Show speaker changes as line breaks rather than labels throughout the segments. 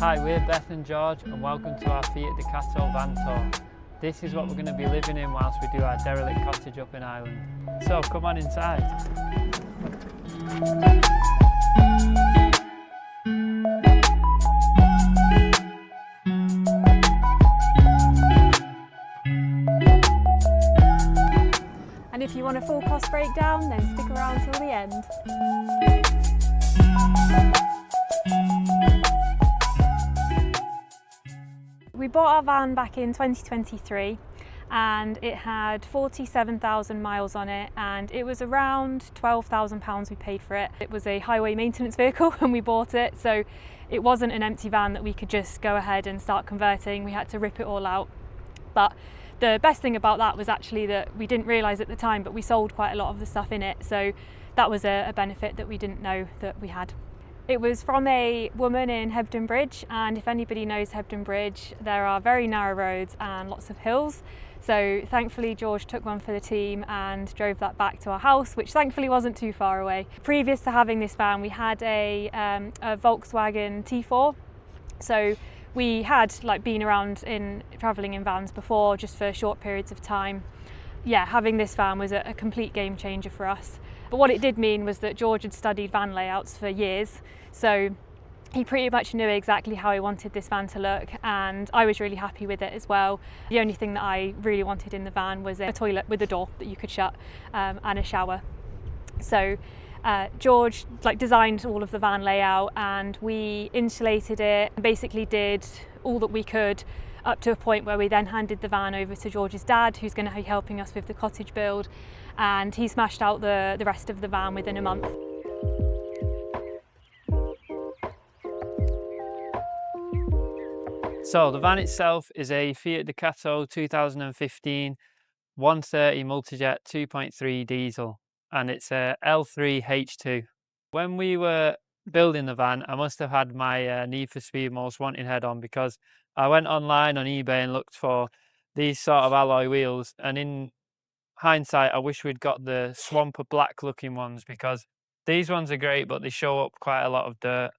Hi, we're Beth and George and welcome to our Fiat Ducato van tour. This is what we're going to be living in whilst we do our derelict cottage up in Ireland. So come on inside.
And if you want a full cost breakdown, then stick around till the end. We bought our van back in 2023 and it had 47,000 miles on it, and it was around £12,000 we paid for it. It was a highway maintenance vehicle when we bought it, so it wasn't an empty van that we could just go ahead and start converting. We had to rip it all out. But the best thing about that was actually that we didn't realise at the time, but we sold quite a lot of the stuff in it, so that was a benefit that we didn't know that we had. It was from a woman in Hebden Bridge, and if anybody knows Hebden Bridge, there are very narrow roads and lots of hills. So thankfully George took one for the team and drove that back to our house, which thankfully wasn't too far away. Previous to having this van, we had a Volkswagen T4. So we had been around travelling in vans before, just for short periods of time. Yeah, having this van was a complete game changer for us. But what it did mean was that George had studied van layouts for years, so he pretty much knew exactly how he wanted this van to look, and I was really happy with it as well. The only thing that I really wanted in the van was a toilet with a door that you could shut, and a shower. So George designed all of the van layout, and we insulated it and basically did all that we could up to a point where we then handed the van over to George's dad, who's going to be helping us with the cottage build, and he smashed out the rest of the van within a month.
So the van itself is a Fiat Ducato 2015 130 multijet 2.3 diesel, and it's a L3 H2. When we were building the van, I must have had my Need for Speed Most Wanted head on, because I went online on eBay and looked for these sort of alloy wheels, and in hindsight I wish we'd got the swamper black looking ones, because these ones are great but they show up quite a lot of dirt,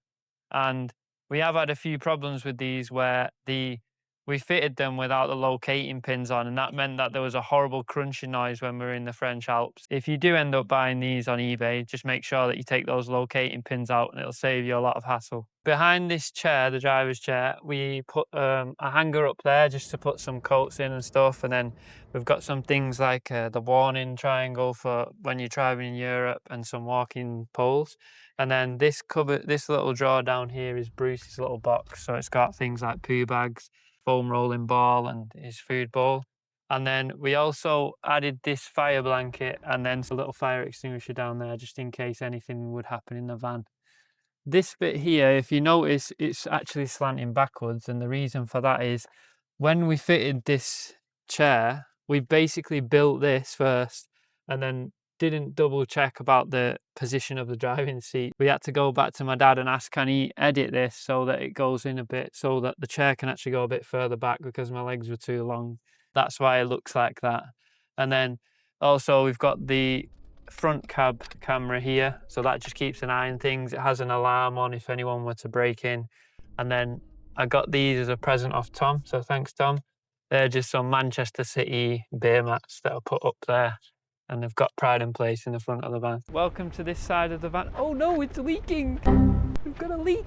and we have had a few problems with these where we fitted them without the locating pins on, and that meant that there was a horrible crunching noise when we were in the French Alps. If you do end up buying these on eBay, just make sure that you take those locating pins out and it'll save you a lot of hassle. Behind this chair, the driver's chair, we put a hanger up there just to put some coats in and stuff, and then we've got some things like the warning triangle for when you're driving in Europe, and some walking poles. And then this cupboard, this little drawer down here, is Bruce's little box, so it's got things like poo bags, foam rolling ball and his food bowl. And then we also added this fire blanket and then a little fire extinguisher down there just in case anything would happen in the van. This bit here, if you notice, it's actually slanting backwards, and the reason for that is when we fitted this chair, we basically built this first and then didn't double check about the position of the driving seat. We had to go back to my dad and ask, can he edit this so that it goes in a bit, so that the chair can actually go a bit further back, because my legs were too long. That's why it looks like that. And then also we've got the front cab camera here, so that just keeps an eye on things. It has an alarm on if anyone were to break in. And then I got these as a present off Tom, so thanks Tom. They're just some Manchester City beer mats that are put up there, and they've got pride and place in the front of the van. Welcome to this side of the van. Oh no, it's leaking! We've got a leak!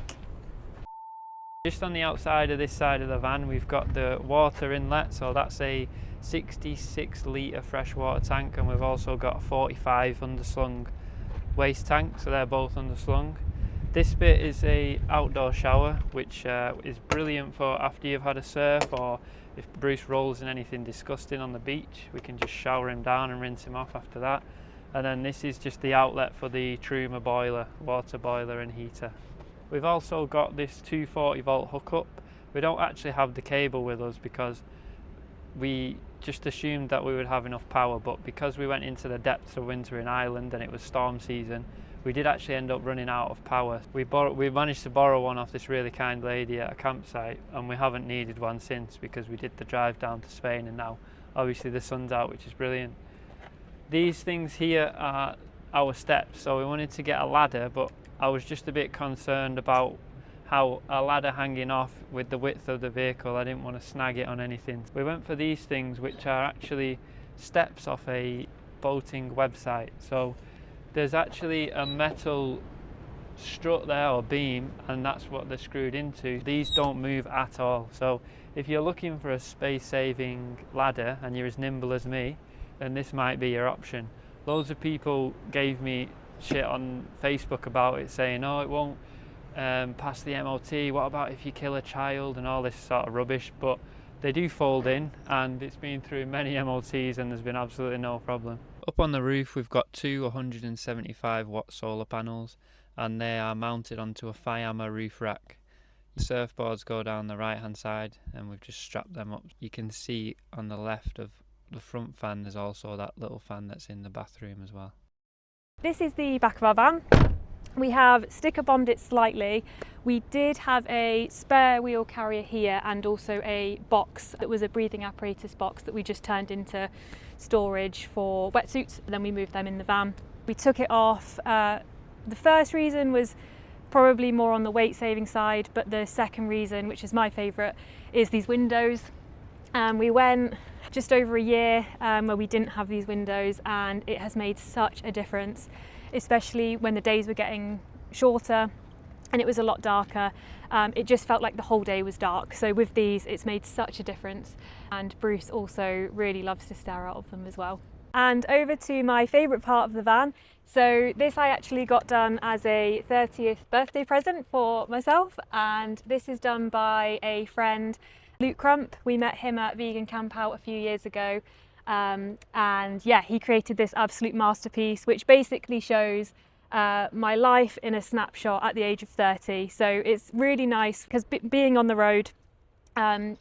Just on the outside of this side of the van, we've got the water inlet, so that's a 66 litre freshwater tank, and we've also got a 45 underslung waste tank, so they're both underslung. This bit is a outdoor shower, which is brilliant for after you've had a surf, or if Bruce rolls in anything disgusting on the beach, we can just shower him down and rinse him off after that. And then this is just the outlet for the Truma boiler, water boiler and heater. We've also got this 240 volt hookup. We don't actually have the cable with us because we just assumed that we would have enough power, but because we went into the depths of winter in Ireland and it was storm season, we did actually end up running out of power. We managed to borrow one off this really kind lady at a campsite, and we haven't needed one since because we did the drive down to Spain, and now obviously the sun's out, which is brilliant. These things here are our steps, so we wanted to get a ladder, but I was just a bit concerned about how a ladder hanging off with the width of the vehicle, I didn't want to snag it on anything. We went for these things which are actually steps off a boating website. So there's actually a metal strut there or beam, and that's what they're screwed into. These don't move at all. So if you're looking for a space-saving ladder and you're as nimble as me, then this might be your option. Loads of people gave me shit on Facebook about it, saying, oh, it won't pass the MOT, what about if you kill a child, and all this sort of rubbish. But they do fold in, and it's been through many MOTs and there's been absolutely no problem. Up on the roof we've got two 175 watt solar panels, and they are mounted onto a Fiamma roof rack. The surfboards go down the right hand side, and we've just strapped them up. You can see on the left of the front fan there's also that little fan that's in the bathroom as well.
This is the back of our van. We have sticker bombed it slightly. We did have a spare wheel carrier here and also a box that was a breathing apparatus box that we just turned into storage for wetsuits, and then we moved them in the van. We took it off. The first reason was probably more on the weight saving side, but the second reason, which is my favourite, is these windows. We went just over a year where we didn't have these windows, and it has made such a difference, especially when the days were getting shorter and it was a lot darker. It just felt like the whole day was dark. So with these, it's made such a difference. And Bruce also really loves to stare out of them as well. And over to my favourite part of the van. So this I actually got done as a 30th birthday present for myself. And this is done by a friend, Luke Crump. We met him at Vegan Camp Out a few years ago. And yeah, he created this absolute masterpiece, which basically shows my life in a snapshot at the age of 30. So it's really nice because being on the road,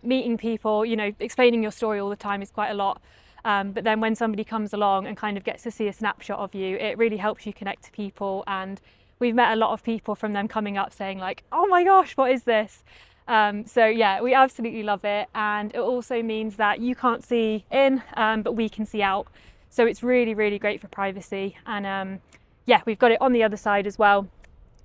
meeting people, you know, explaining your story all the time is quite a lot. But then when somebody comes along and kind of gets to see a snapshot of you, it really helps you connect to people. And we've met a lot of people from them coming up saying like, oh my gosh, what is this? So yeah, we absolutely love it. And it also means that you can't see in, but we can see out. So it's really, really great for privacy. And yeah, we've got it on the other side as well.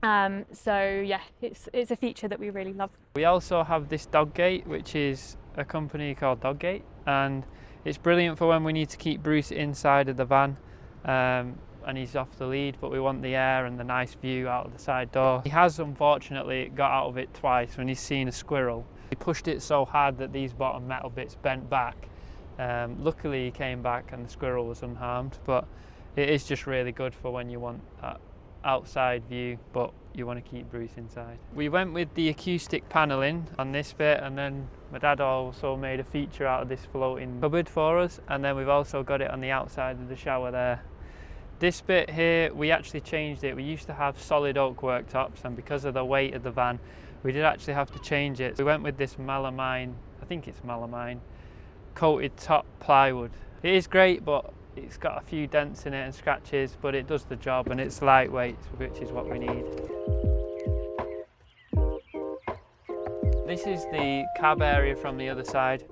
So yeah, it's a feature that we really love. We also have this dog gate, which is a company called Dog Gate, and it's brilliant for when we need to keep Bruce inside of the van and he's off the lead, but we want the air and the nice view out of the side door. He has unfortunately got out of it twice when he's seen a squirrel. He pushed it so hard that these bottom metal bits bent back. Luckily he came back and the squirrel was unharmed, but it is just really good for when you want that outside view, but you want to keep Bruce inside. We went with the acoustic paneling on this bit, and then my dad also made a feature out of this floating cupboard for us, and then we've also got it on the outside of the shower there. This bit here, we actually changed it. We used to have solid oak worktops, and because of the weight of the van, we did actually have to change it. We went with this melamine, I think it's melamine, coated top plywood. It is great, but it's got a few dents in it and scratches, but it does the job, and it's lightweight, which is what we need. This is the cab area from the other side.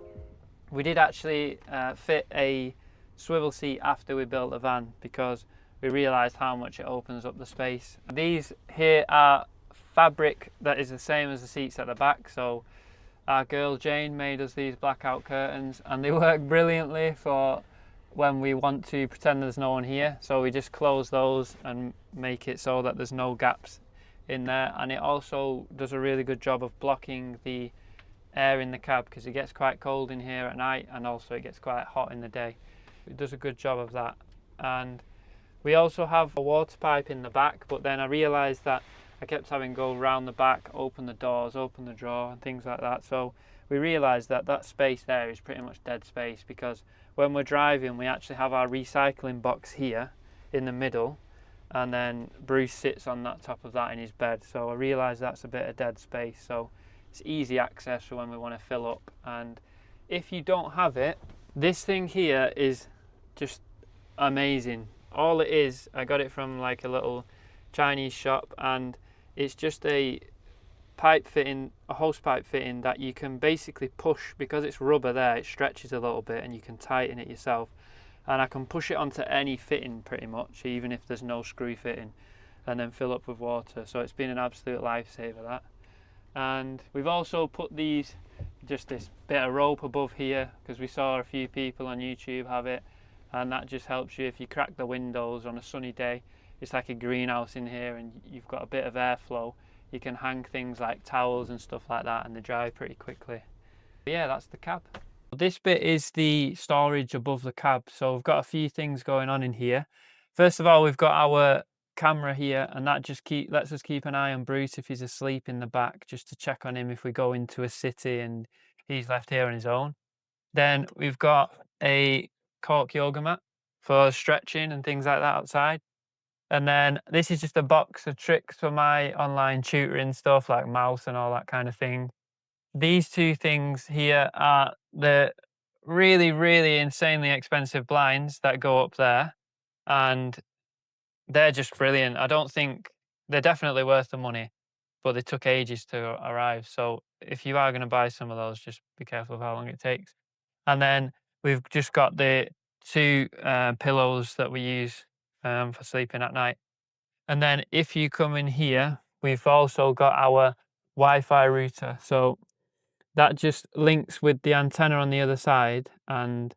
We did actually fit a swivel seat after we built the van because we realised how much it opens up the space. These here are fabric that is the same as the seats at the back, so our girl Jane made us these blackout curtains, and they work brilliantly for when we want to pretend there's no one here. So we just close those and make it so that there's no gaps in there, and it also does a really good job of blocking the air in the cab because it gets quite cold in here at night, and also it gets quite hot in the day. It does a good job of that. And we also have a water pipe in the back, but then I realised that I kept having to go around the back, open the doors, open the drawer and things like that. So we realised that that space there is pretty much dead space, because when we're driving we actually have our recycling box here in the middle, and then Bruce sits on that top of that in his bed. So I realised that's a bit of dead space, so it's easy access for when we want to fill up. And if you don't have it, this thing here is just amazing. All it is, I got it from like a little Chinese shop, and it's just a pipe fitting, a hose pipe fitting that you can basically push. Because it's rubber there, it stretches a little bit and you can tighten it yourself, and I can push it onto any fitting pretty much, even if there's no screw fitting, and then fill up with water. So it's been an absolute lifesaver, that.
And we've also put these, just this bit of rope above here, because we saw a few people on YouTube have it, and that just helps you if you crack the windows on a sunny day. It's like a greenhouse in here and you've got a bit of airflow. You can hang things like towels and stuff like that and they dry pretty quickly. But yeah, that's the cab. This bit is the storage above the cab, so we've got a few things going on in here. First of all, we've got our camera here, and that just lets us keep an eye on Bruce if he's asleep in the back, just to check on him if we go into a city and he's left here on his own. Then we've got a cork yoga mat for stretching and things like that outside. And then this is just a box of tricks for my online tutoring stuff like mouse and all that kind of thing. These two things here are the really, really insanely expensive blinds that go up there. And they're just brilliant. I don't think they're definitely worth the money, but they took ages to arrive. So if you are going to buy some of those, just be careful of how long it takes. And then we've just got the two pillows that we use for sleeping at night. And then if you come in here, we've also got our Wi-Fi router. So that just links with the antenna on the other side and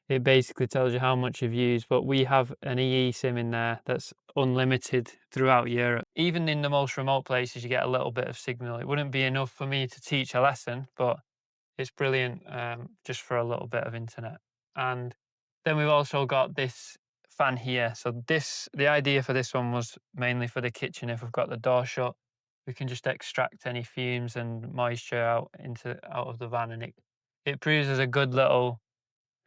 it basically tells you how much you've used. But we have an EE SIM in there that's unlimited throughout Europe. Even in the most remote places, you get a little bit of signal. It wouldn't be enough for me to teach a lesson, but it's brilliant just for a little bit of internet. And then we've also got this fan here. So the idea for this one was mainly for the kitchen. If we've got the door shut, we can just extract any fumes and moisture out of the van, and it proves as a good little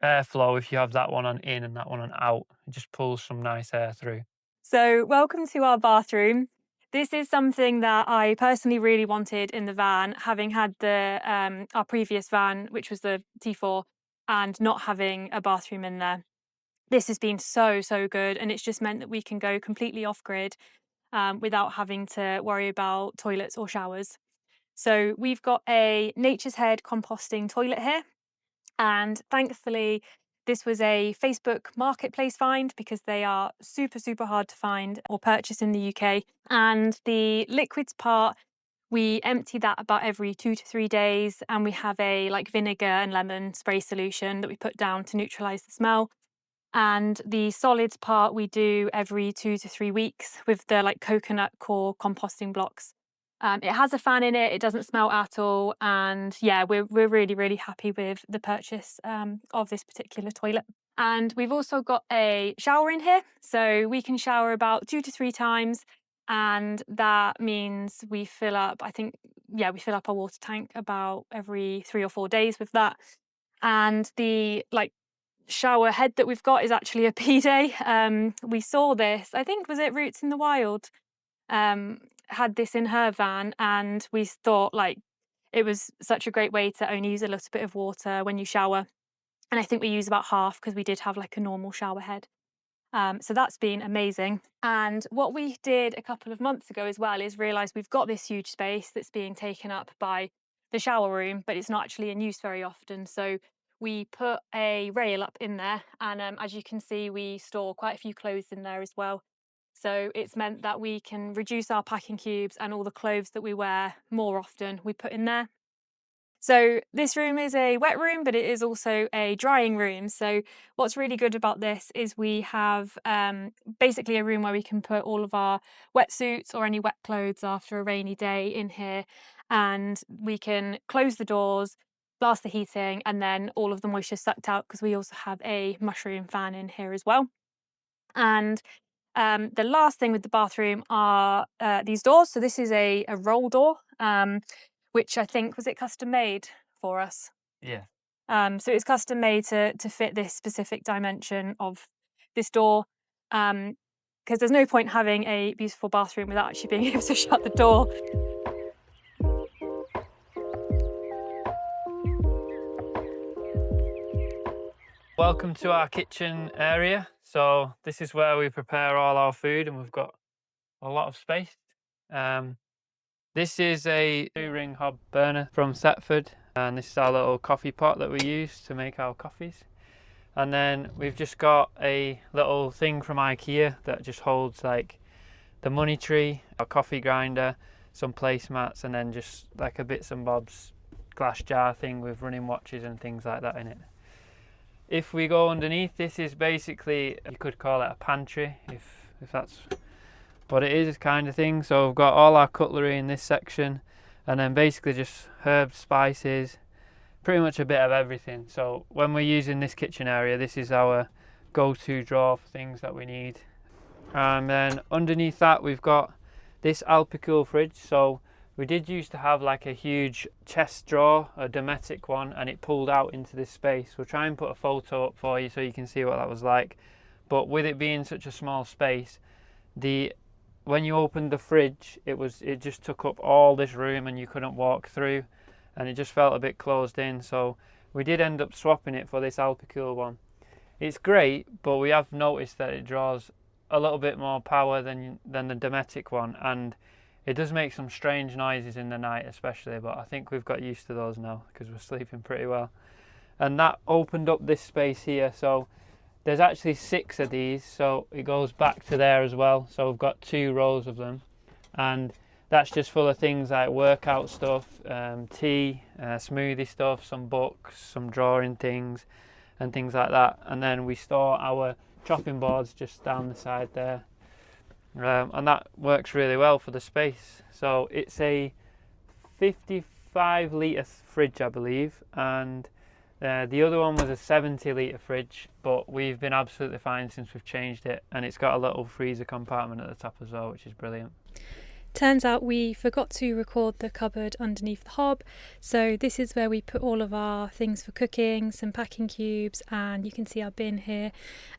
airflow if you have that one on in and that one on out. It just pulls some nice air through.
So welcome to our bathroom. This is something that I personally really wanted in the van, having had our previous van, which was the T4, and not having a bathroom in there. This has been so good, and it's just meant that we can go completely off grid without having to worry about toilets or showers. So we've got a Nature's Head composting toilet here, and thankfully this was a Facebook marketplace find because they are super hard to find or purchase in the UK. And the liquids part, we empty that about every 2 to 3 days, and we have a like vinegar and lemon spray solution that we put down to neutralize the smell. And the solids part we do every 2 to 3 weeks with the like coconut core composting blocks. It has a fan in it, it doesn't smell at all, and yeah, we're really happy with the purchase of this particular toilet. And we've also got a shower in here, so we can shower about 2 to 3 times, and that means we fill up, we fill up our water tank about every 3 or 4 days with that. And the shower head that we've got is actually a bidet. We saw this, I think, was it Roots in the Wild? Had this in her van, and we thought it was such a great way to only use a little bit of water when you shower. And I think we use about half because we did have like a normal shower head. So that's been amazing. And what we did a couple of months ago as well is realise we've got this huge space that's being taken up by the shower room, but it's not actually in use very often. So we put a rail up in there, and as you can see, we store quite a few clothes in there as well. So it's meant that we can reduce our packing cubes, and all the clothes that we wear more often we put in there. So this room is a wet room, but it is also a drying room. So what's really good about this is we have basically a room where we can put all of our wetsuits or any wet clothes after a rainy day in here, and we can close the doors, blast the heating, and then all of the moisture sucked out because we also have a mushroom fan in here as well. And the last thing with the bathroom are these doors. So this is a roll door, which I think, was it custom made for us?
Yeah.
So it's custom made to fit this specific dimension of this door, because there's no point having a beautiful bathroom without actually being able to shut the door.
Welcome to our kitchen area. So this is where we prepare all our food, and we've got a lot of space. This is a 2-ring hob burner from Thetford, and this is our little coffee pot that we use to make our coffees. And then we've just got a little thing from IKEA that just holds like the money tree, our coffee grinder, some placemats, and then just like a bits and bobs glass jar thing with running watches and things like that in it. If we go underneath, this is basically, you could call it a pantry, if that's what it is, kind of thing. So we've got all our cutlery in this section, and then basically just herbs, spices, pretty much a bit of everything. So when we're using this kitchen area, this is our go-to drawer for things that we need. And then underneath that we've got this Alpicool fridge. So we did used to have like a huge chest drawer, a Dometic one, and it pulled out into this space. We'll try and put a photo up for you so you can see what that was like. But with it being such a small space, when you opened the fridge, it just took up all this room and you couldn't walk through, and it just felt a bit closed in. So we did end up swapping it for this Alpicool one. It's great, but we have noticed that it draws a little bit more power than the Dometic one, and it does make some strange noises in the night especially, but I think we've got used to those now because we're sleeping pretty well. And that opened up this space here, so there's actually 6 of these, so it goes back to there as well. So we've got 2 rows of them, and that's just full of things like workout stuff, tea, smoothie stuff, some books, some drawing things and things like that. And then we store our chopping boards just down the side there. And that works really well for the space. So it's a 55 litre fridge, I believe, and the other one was a 70 litre fridge, but we've been absolutely fine since we've changed it, and it's got a little freezer compartment at the top as well, which is brilliant.
Turns out we forgot to record the cupboard underneath the hob, so this is where we put all of our things for cooking, some packing cubes, and you can see our bin here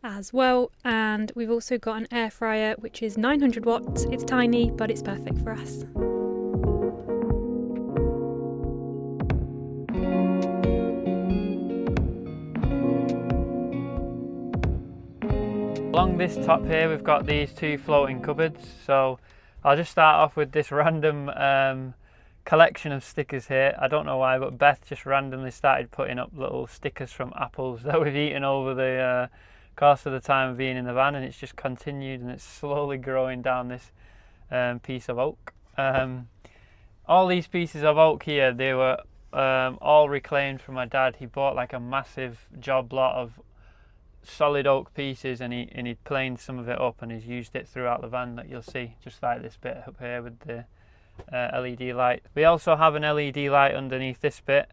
as well. And we've also got an air fryer which is 900 watts. It's tiny, but it's perfect for us.
Along this top here we've got these 2 floating cupboards, so I'll just start off with this random collection of stickers here. I don't know why, but Beth just randomly started putting up little stickers from apples that we've eaten over the course of the time of being in the van, and it's just continued, and it's slowly growing down this piece of oak. All these pieces of oak here, they were all reclaimed from my dad. He bought like a massive job lot of solid oak pieces, and he planed some of it up, and he's used it throughout the van, that you'll see, just like this bit up here with the LED light. We also have an LED light underneath this bit,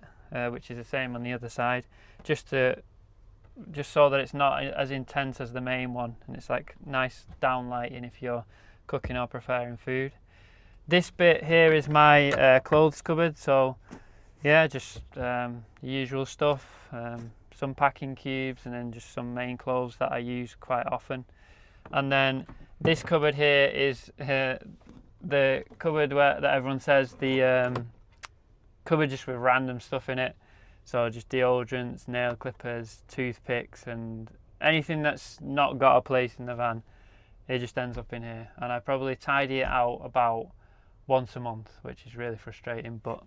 which is the same on the other side, just so that it's not as intense as the main one, and it's like nice downlighting if you're cooking or preparing food. This bit here is my clothes cupboard, so yeah, just the usual stuff, some packing cubes, and then just some main clothes that I use quite often. And then this cupboard here is the cupboard that everyone says, the cupboard just with random stuff in it. So just deodorants, nail clippers, toothpicks, and anything that's not got a place in the van, it just ends up in here. And I probably tidy it out about once a month, which is really frustrating, but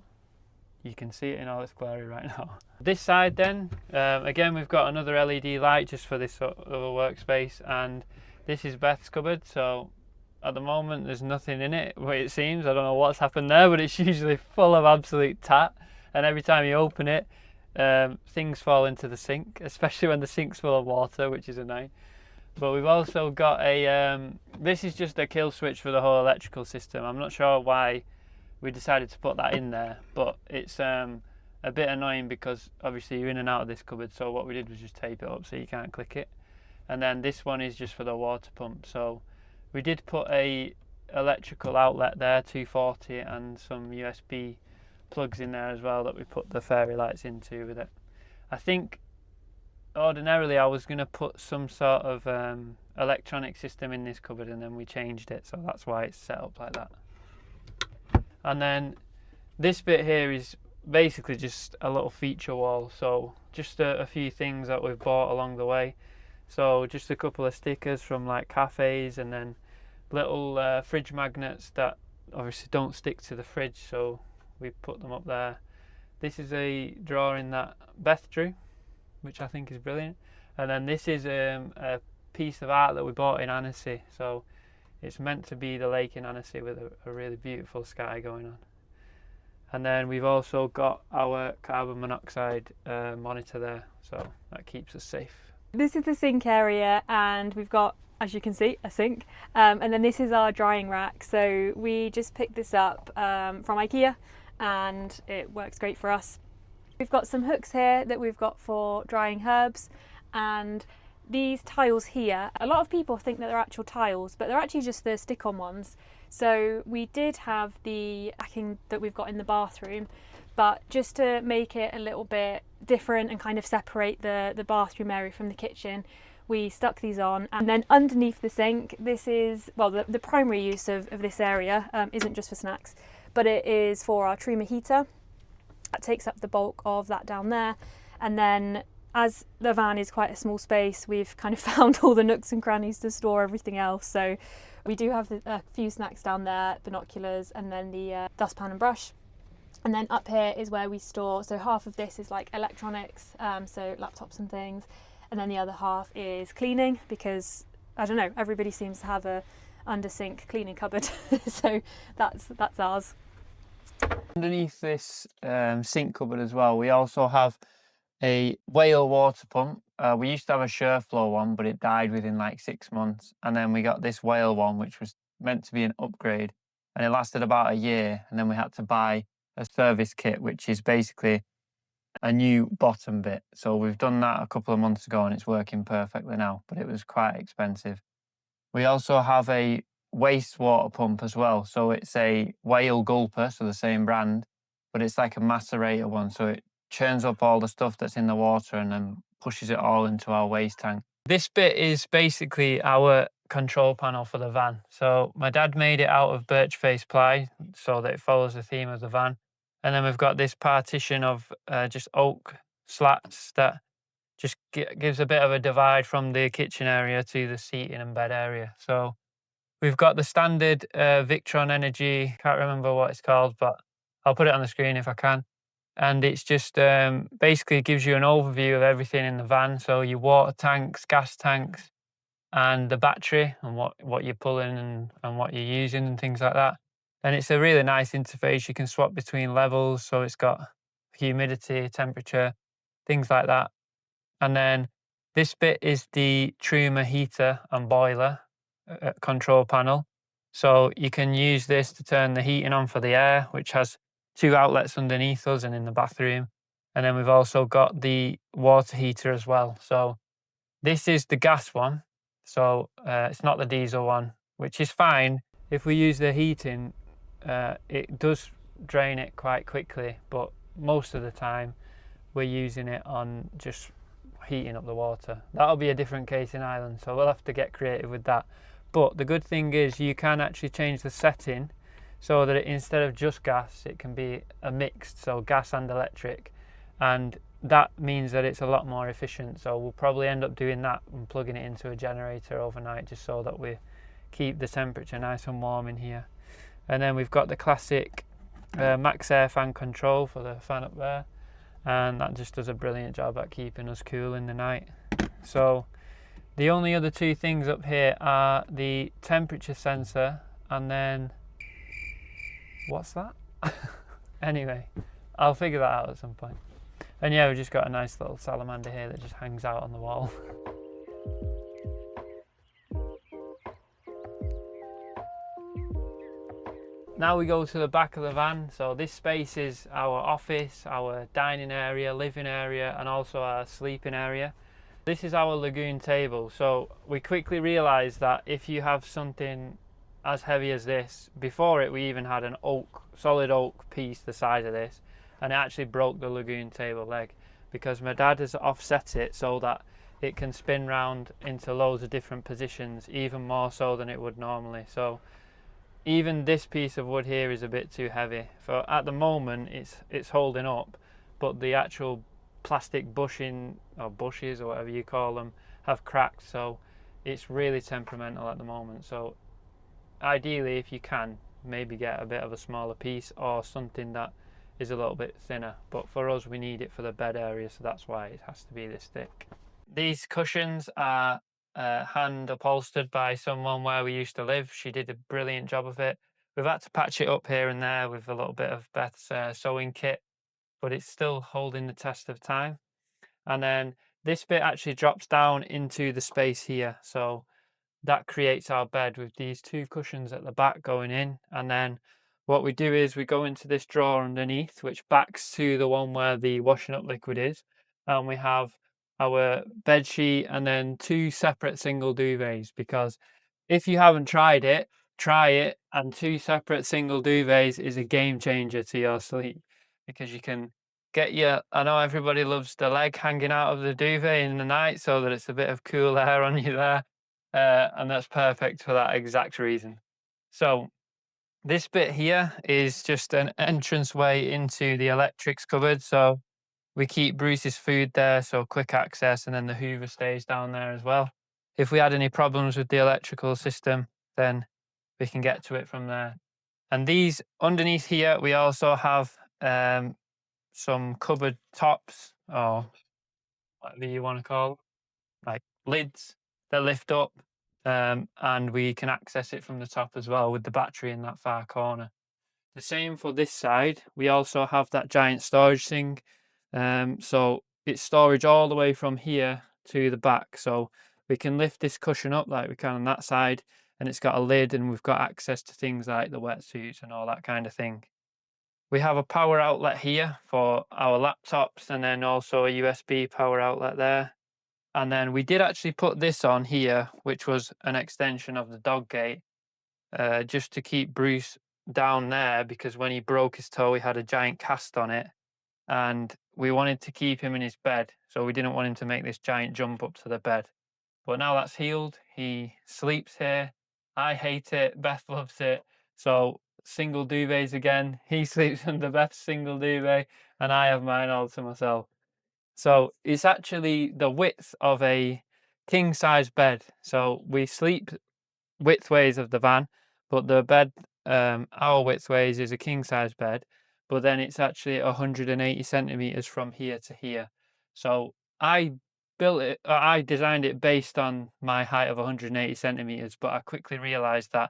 you can see it in all its glory right now. This side then, again we've got another LED light just for this other workspace, and this is Beth's cupboard. So at the moment there's nothing in it, it seems. I don't know what's happened there, but it's usually full of absolute tat, and every time you open it, things fall into the sink, especially when the sink's full of water, which is annoying. But we've also got this is just a kill switch for the whole electrical system. I'm not sure why we decided to put that in there, but it's a bit annoying because obviously you're in and out of this cupboard, so what we did was just tape it up so you can't click it. And then this one is just for the water pump, so we did put a electrical outlet there, 240, and some USB plugs in there as well that we put the fairy lights into with it. I think ordinarily I was going to put some sort of electronic system in this cupboard, and then we changed it, so that's why it's set up like that. And then this bit here is basically just a little feature wall, so just a few things that we've bought along the way. So just a couple of stickers from like cafes, and then little fridge magnets that obviously don't stick to the fridge, so we put them up there. This is a drawing that Beth drew, which I think is brilliant. And then this is a piece of art that we bought in Annecy. So It's meant to be the lake in Annecy with a really beautiful sky going on. And then we've also got our carbon monoxide monitor there, so that keeps us safe.
This is the sink area, and we've got, as you can see, a sink, and then this is our drying rack. So we just picked this up from IKEA, and it works great for us. We've got some hooks here that we've got for drying herbs, and these tiles here, a lot of people think that they're actual tiles, but they're actually just the stick-on ones. So we did have the backing that we've got in the bathroom, but just to make it a little bit different and kind of separate the bathroom area from the kitchen, we stuck these on. And then underneath the sink, this is, well, the primary use of this area isn't just for snacks, but it is for our Truma heater. That takes up the bulk of that down there. And then as the van is quite a small space, we've kind of found all the nooks and crannies to store everything else. So we do have a few snacks down there, binoculars, and then the dustpan and brush. And then up here is where we store, so half of this is like electronics, so laptops and things. And then the other half is cleaning, because, I don't know, everybody seems to have a under sink cleaning cupboard. So that's ours.
Underneath this sink cupboard as well, we also have a whale water pump. We used to have a Sureflow one, but it died within like 6 months. And then we got this whale one, which was meant to be an upgrade, and it lasted about a year. And then we had to buy a service kit, which is basically a new bottom bit. So we've done that a couple of months ago, and it's working perfectly now, but it was quite expensive. We also have a wastewater pump as well. So it's a whale gulper, so the same brand, but it's like a macerator one. So it churns up all the stuff that's in the water and then pushes it all into our waste tank. This bit is basically our control panel for the van. So my dad made it out of birch face ply so that it follows the theme of the van. And then we've got this partition of just oak slats that just gives a bit of a divide from the kitchen area to the seating and bed area. So we've got the standard Victron Energy, can't remember what it's called, but I'll put it on the screen if I can. And it's just basically gives you an overview of everything in the van. So your water tanks, gas tanks, and the battery, and what you're pulling and what you're using and things like that. And it's a really nice interface. You can swap between levels. So it's got humidity, temperature, things like that. And then this bit is the Truma heater and boiler control panel. So you can use this to turn the heating on for the air, which has 2 outlets underneath us and in the bathroom. And then we've also got the water heater as well. So this is the gas one. So it's not the diesel one, which is fine. If we use the heating, it does drain it quite quickly, but most of the time we're using it on just heating up the water. That'll be a different case in Ireland, so we'll have to get creative with that. But the good thing is you can actually change the setting so that instead of just gas, it can be a mixed, so gas and electric, and that means that it's a lot more efficient. So we'll probably end up doing that and plugging it into a generator overnight, just so that we keep the temperature nice and warm in here. And then we've got the classic max air fan control for the fan up there, and that just does a brilliant job at keeping us cool in the night. So the only other 2 things up here are the temperature sensor, and then what's that? Anyway, I'll figure that out at some point. And yeah, we've just got a nice little salamander here that just hangs out on the wall. Now we go to the back of the van. So this space is our office, our dining area, living area, and also our sleeping area. This is our lagoon table. So we quickly realized that if you have something as heavy as this, before it we even had an solid oak piece the size of this, and it actually broke the lagoon table leg, because my dad has offset it so that it can spin round into loads of different positions, even more so than it would normally. So even this piece of wood here is a bit too heavy. For at the moment it's holding up, but the actual plastic bushing, or bushes or whatever you call them, have cracked, so it's really temperamental at the moment. So ideally, if you can, maybe get a bit of a smaller piece or something that is a little bit thinner, but for us we need it for the bed area, so that's why it has to be this thick. These cushions are hand upholstered by someone where we used to live. She did a brilliant job of it. We've had to patch it up here and there with a little bit of Beth's sewing kit, but it's still holding the test of time. And then this bit actually drops down into the space here. So that creates our bed with these two cushions at the back going in. And then what we do is we go into this drawer underneath, which backs to the one where the washing up liquid is. And we have our bed sheet and then two separate single duvets, because if you haven't tried it, try it. And two separate single duvets is a game changer to your sleep, because you can get your, I know everybody loves the leg hanging out of the duvet in the night so that it's a bit of cool air on you there. And that's perfect for that exact reason. So this bit here is just an entranceway into the electrics cupboard. So we keep Bruce's food there, so quick access, and then the Hoover stays down there as well. If we had any problems with the electrical system, then we can get to it from there. And these underneath here, we also have some cupboard tops, or whatever you want to call, like lids that lift up, and we can access it from the top as well with the battery in that far corner. The same for this side. We also have that giant storage thing, so it's storage all the way from here to the back. So we can lift this cushion up like we can on that side, and it's got a lid, and we've got access to things like the wetsuits and all that kind of thing. We have a power outlet here for our laptops, and then also a USB power outlet there. And then we did actually put this on here, which was an extension of the dog gate, just to keep Bruce down there, because when he broke his toe, he had a giant cast on it. And we wanted to keep him in his bed, so we didn't want him to make this giant jump up to the bed. But now that's healed, he sleeps here. I hate it, Beth loves it. So single duvets again. He sleeps under Beth's single duvet, and I have mine all to myself. So it's actually the width of a king size bed. So we sleep widthways of the van, but the bed, our widthways, is a king size bed, but then it's actually 180 centimeters from here to here. So I I designed it based on my height of 180 centimeters, but I quickly realized that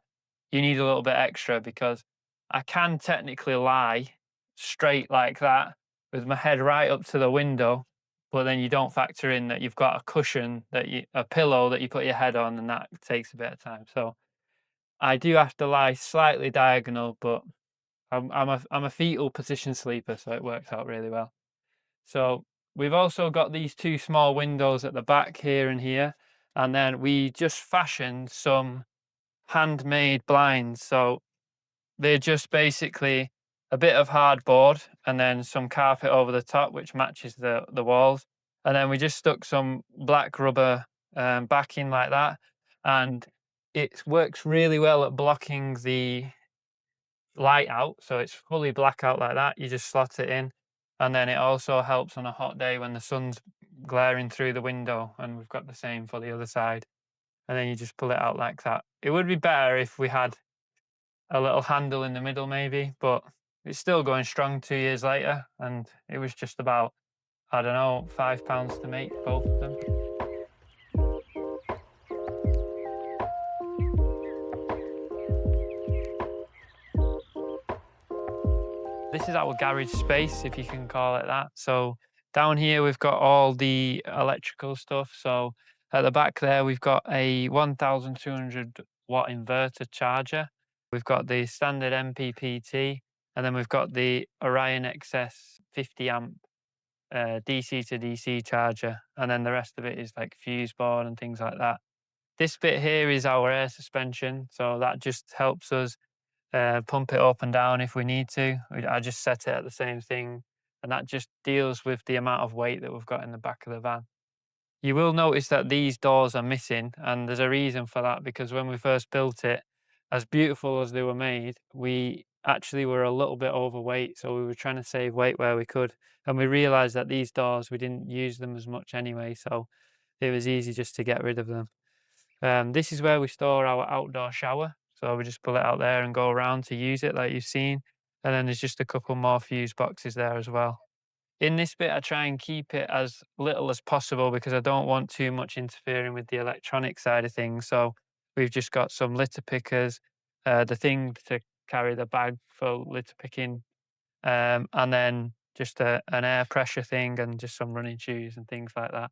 you need a little bit extra, because I can technically lie straight like that with my head right up to the window, but then you don't factor in that you've got a cushion, a pillow that you put your head on, and that takes a bit of time. So I do have to lie slightly diagonal, but I'm a fetal position sleeper, so it works out really well. So we've also got these two small windows at the back here and here, and then we just fashioned some handmade blinds. So they're just basically a bit of hardboard and then some carpet over the top, which matches the walls. And then we just stuck some black rubber backing like that. And it works really well at blocking the light out. So it's fully black out like that. You just slot it in. And then it also helps on a hot day when the sun's glaring through the window. And we've got the same for the other side. And then you just pull it out like that. It would be better if we had a little handle in the middle maybe, but it's still going strong 2 years later, and it was just about, I don't know, £5 to make both of them. This is our garage space, if you can call it that. So down here we've got all the electrical stuff. So at the back there we've got a 1200 watt inverter charger. We've got the standard MPPT, and then we've got the Orion XS 50 amp DC to DC charger, and then the rest of it is like fuse board and things like that. This bit here is our air suspension, so that just helps us pump it up and down if we need to. I just set it at the same thing, and that just deals with the amount of weight that we've got in the back of the van. You will notice that these doors are missing, and there's a reason for that, because when we first built it, as beautiful as they were made, we actually were a little bit overweight, so we were trying to save weight where we could, and we realized that these doors, we didn't use them as much anyway, so it was easy just to get rid of them. This is where we store our outdoor shower, so we just pull it out there and go around to use it like you've seen, and then there's just a couple more fuse boxes there as well. In this bit, I try and keep it as little as possible because I don't want too much interfering with the electronic side of things. So we've just got some litter pickers, the thing to carry the bag for litter picking, and then just an air pressure thing and just some running shoes and things like that.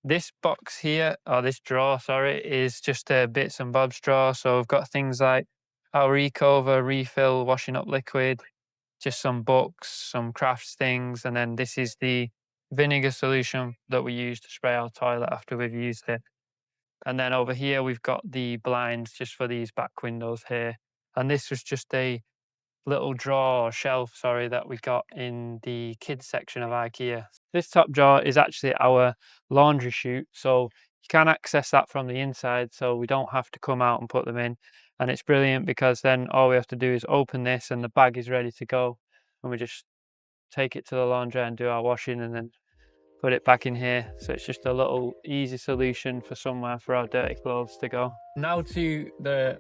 This box here, or this drawer, sorry, is just a bits and bobs drawer. So we've got things like our eco refill, washing up liquid, just some books, some crafts things, and then this is the vinegar solution that we use to spray our toilet after we've used it. And then over here we've got the blinds just for these back windows here. And this was just a little drawer or shelf, sorry, that we got in the kids section of IKEA. This top drawer is actually our laundry chute, so you can access that from the inside, so we don't have to come out and put them in. And it's brilliant because then all we have to do is open this and the bag is ready to go, and we just take it to the laundry and do our washing and then put it back in here. So it's just a little easy solution for somewhere for our dirty clothes to go. Now to the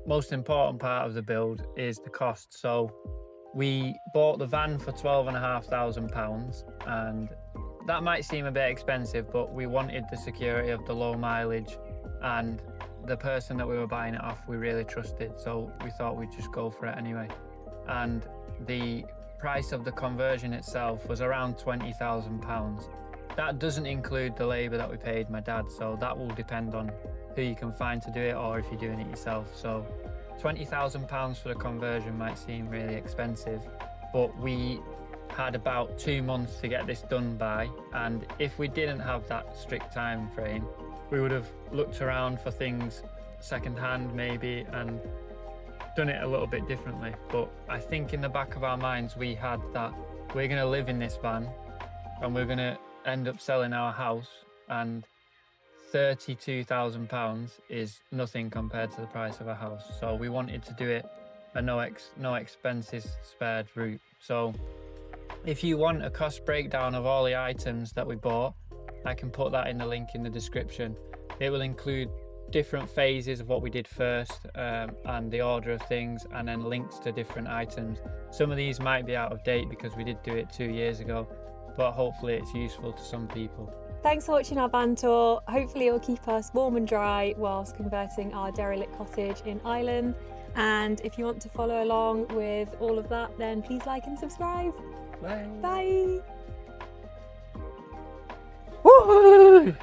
most important part of the build is the cost. So we bought the van for £12,500, and that might seem a bit expensive, but we wanted the security of the low mileage, and the person that we were buying it off we really trusted, so we thought we'd just go for it anyway. And the price of the conversion itself was around £20,000. That doesn't include the labour that we paid my dad, so that will depend on who you can find to do it or if you're doing it yourself. So £20,000 for the conversion might seem really expensive, but we had about 2 months to get this done by, and if we didn't have that strict time frame, we would have looked around for things secondhand maybe and done it a little bit differently. But I think in the back of our minds we had that we're going to live in this van and we're going to end up selling our house, and £32,000 is nothing compared to the price of a house. So we wanted to do it a no expenses spared route. So if you want a cost breakdown of all the items that we bought, I can put that in the link in the description. It will include different phases of what we did first, and the order of things, and then links to different items. Some of these might be out of date because we did do it 2 years ago, but hopefully it's useful to some people.
Thanks for watching our van tour. Hopefully it will keep us warm and dry whilst converting our derelict cottage in Ireland. And if you want to follow along with all of that, then please like and subscribe.
Bye.
Bye.
Woo!